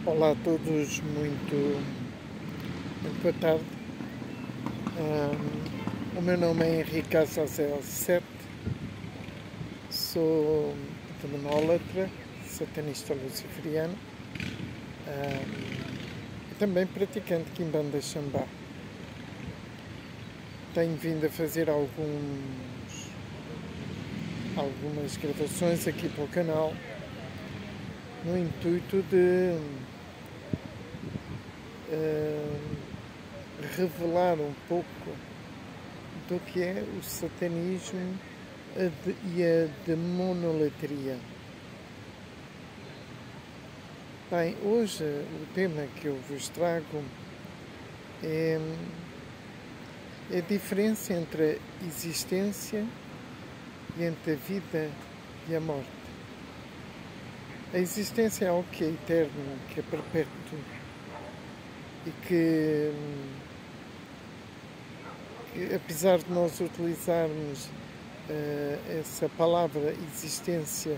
Olá a todos, muito boa tarde. O meu nome é Henrique Azazel Sete, sou demonólatra, satanista luciferiano e também praticante Quimbanda Xambá. Tenho vindo a fazer algumas gravações aqui para o canal no intuito de revelar um pouco do que é o satanismo e a demonolatria. Bem, hoje o tema que eu vos trago é a diferença entre a existência e entre a vida e a morte. A existência é algo que é eterno, que é perpétuo e que apesar de nós utilizarmos essa palavra existência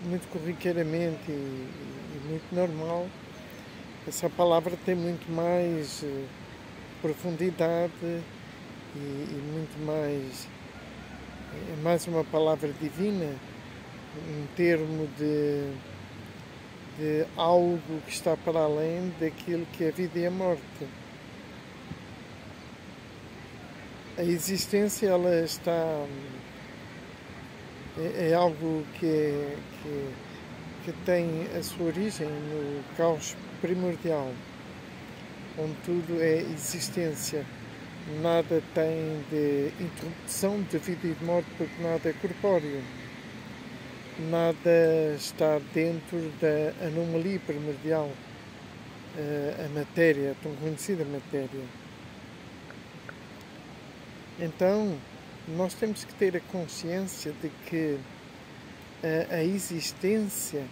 muito corriqueiramente e muito normal, essa palavra tem muito mais profundidade e muito mais, é mais uma palavra divina, um termo de algo que está para além daquilo que é a vida e a morte. A existência, ela está, é algo que tem a sua origem no caos primordial, onde tudo é existência. Nada tem de interrupção de vida e de morte, porque nada é corpóreo. Nada está dentro da anomalia primordial, a matéria, a tão conhecida matéria. Então, nós temos que ter a consciência de que a existência,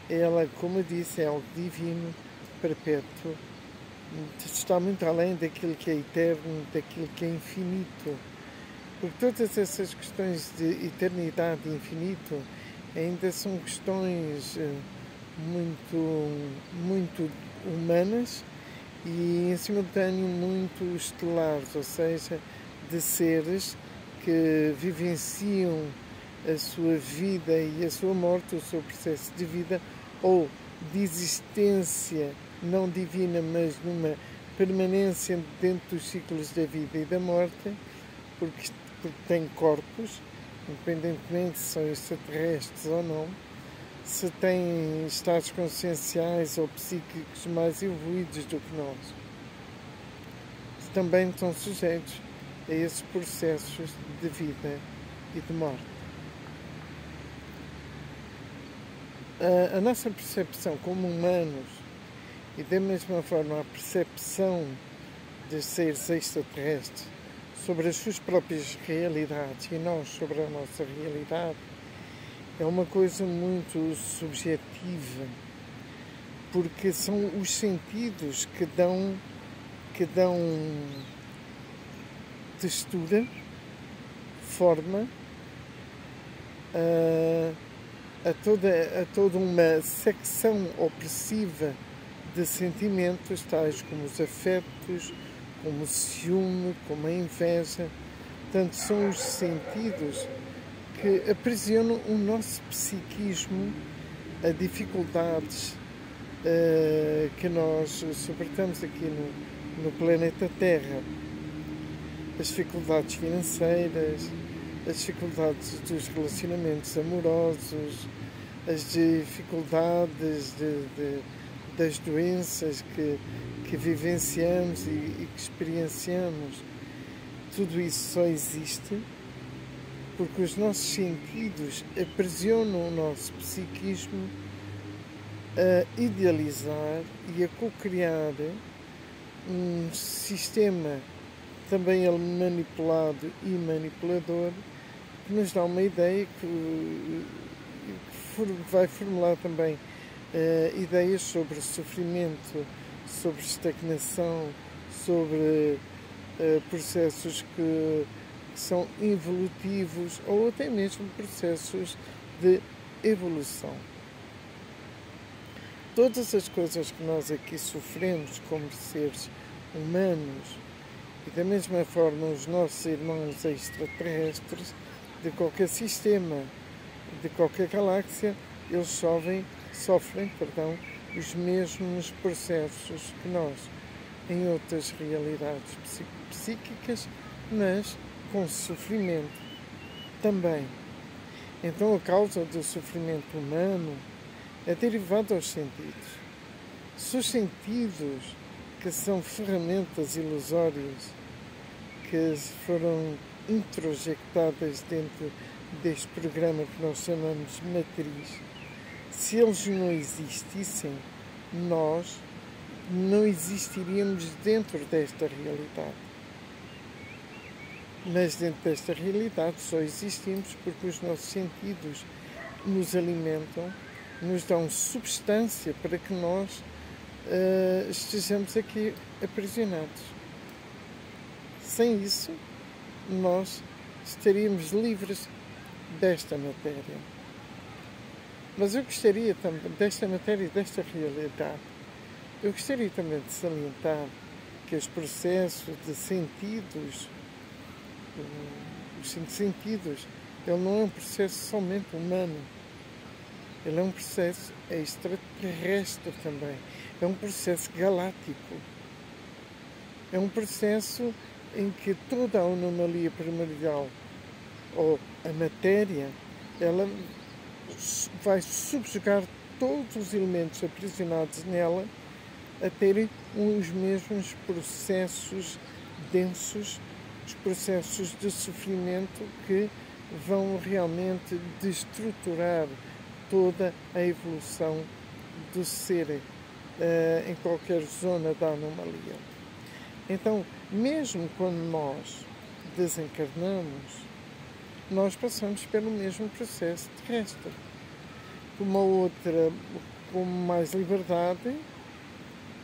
ela, como eu disse, é algo divino, perpétuo, está muito além daquilo que é eterno, daquilo que é infinito. Porque todas essas questões de eternidade e infinito ainda são questões muito humanas e, em simultâneo, muito estelares, ou seja, de seres que vivenciam a sua vida e a sua morte, o seu processo de vida, ou de existência não divina, mas numa permanência dentro dos ciclos da vida e da morte, porque têm corpos, independentemente se são extraterrestres ou não, se têm estados conscienciais ou psíquicos mais evoluídos do que nós, também estão sujeitos a esses processos de vida e de morte. A nossa percepção como humanos, e da mesma forma a percepção dos seres extraterrestres sobre as suas próprias realidades e nós sobre a nossa realidade, é uma coisa muito subjetiva, porque são os sentidos que dão textura, forma a toda uma secção opressiva de sentimentos, tais como os afetos, como o ciúme, como a inveja. Portanto, são os sentidos que aprisionam o nosso psiquismo a dificuldades que nós suportamos aqui no planeta Terra. As dificuldades financeiras, as dificuldades dos relacionamentos amorosos, as dificuldades das doenças que vivenciamos e que experienciamos. Tudo isso só existe porque os nossos sentidos aprisionam o nosso psiquismo a idealizar e a co-criar um sistema também ele manipulado e manipulador, que nos dá uma ideia que vai formular também ideias sobre sofrimento, sobre estagnação, sobre processos que são evolutivos ou até mesmo processos de evolução. Todas as coisas que nós aqui sofremos como seres humanos, e da mesma forma os nossos irmãos extraterrestres de qualquer sistema, de qualquer galáxia, eles sofrem os mesmos processos que nós, em outras realidades psíquicas, mas com sofrimento também. Então a causa do sofrimento humano é derivada aos sentidos. Se os sentidos, que são ferramentas ilusórias, que foram introjectadas dentro deste programa que nós chamamos matriz, se eles não existissem, nós não existiríamos dentro desta realidade. Mas dentro desta realidade só existimos porque os nossos sentidos nos alimentam, nos dão substância para que nós estejamos aqui aprisionados. Sem isso, nós estaríamos livres desta matéria. Mas eu gostaria também, desta matéria e desta realidade, eu gostaria também de salientar que os processos de sentidos, os 5 sentidos, ele não é um processo somente humano, ele é um processo extraterrestre também, é um processo galáctico, é um processo em que toda a anomalia primordial, ou a matéria, ela vai subjugar todos os elementos aprisionados nela a terem os mesmos processos densos, os processos de sofrimento que vão realmente destruturar toda a evolução do ser em qualquer zona da anomalia. Então, mesmo quando nós desencarnamos, nós passamos pelo mesmo processo terrestre, com mais liberdade,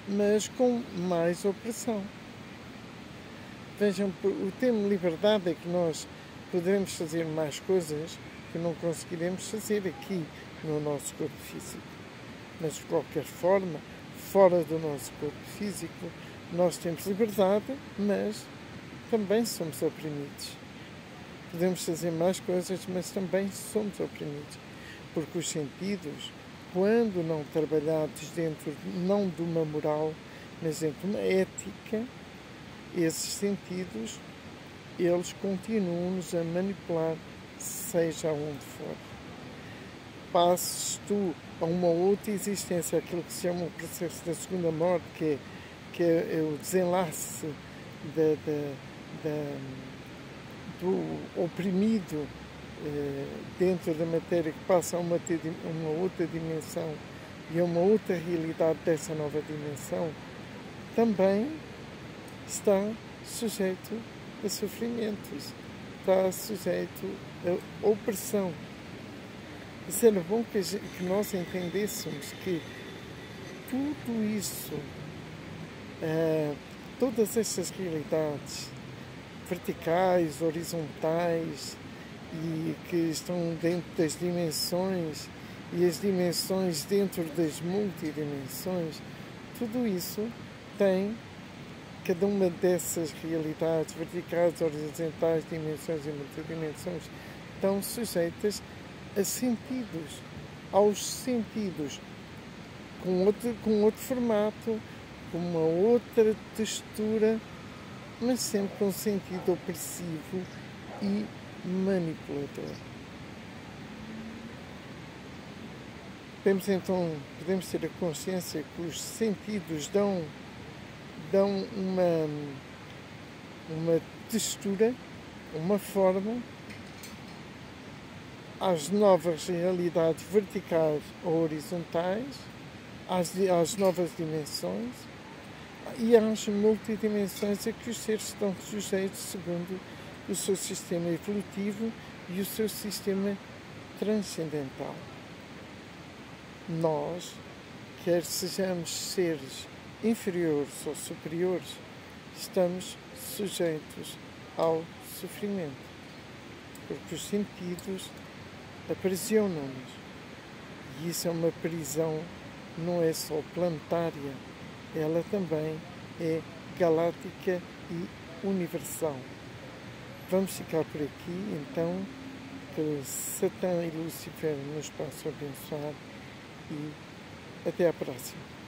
mas com mais opressão. Vejam, o termo liberdade é que nós poderemos fazer mais coisas que não conseguiremos fazer aqui no nosso corpo físico. Mas, de qualquer forma, fora do nosso corpo físico, nós temos liberdade, mas também somos oprimidos. Podemos fazer mais coisas, mas também somos oprimidos. Porque os sentidos, quando não trabalhados dentro não de uma moral, mas dentro de uma ética, esses sentidos, eles continuam-nos a manipular, seja onde for. Passes tu a uma outra existência, aquilo que se chama o processo da segunda morte, que é o desenlace do oprimido dentro da matéria, que passa a uma outra dimensão e a uma outra realidade dessa nova dimensão, também está sujeito a sofrimentos, está sujeito a opressão. Isso era bom que nós entendêssemos que tudo isso, todas estas realidades verticais, horizontais e que estão dentro das dimensões e as dimensões dentro das multidimensões, tudo isso tem, cada uma dessas realidades verticais, horizontais, dimensões e multidimensões, estão sujeitas a sentidos, aos sentidos, com outro formato, com uma outra textura, mas sempre com sentido opressivo e manipulador. Podemos ter a consciência que os sentidos dão uma textura, uma forma às novas realidades verticais ou horizontais, às novas dimensões e às multidimensões a que os seres estão sujeitos segundo o seu sistema evolutivo e o seu sistema transcendental. Nós, quer sejamos seres inferiores ou superiores, estamos sujeitos ao sofrimento, porque os sentidos aprisionam-nos, e isso é uma prisão não é só planetária, ela também é galáctica e universal. Vamos ficar por aqui, então, que Satã e Lucifer nos possam abençoar e até à próxima.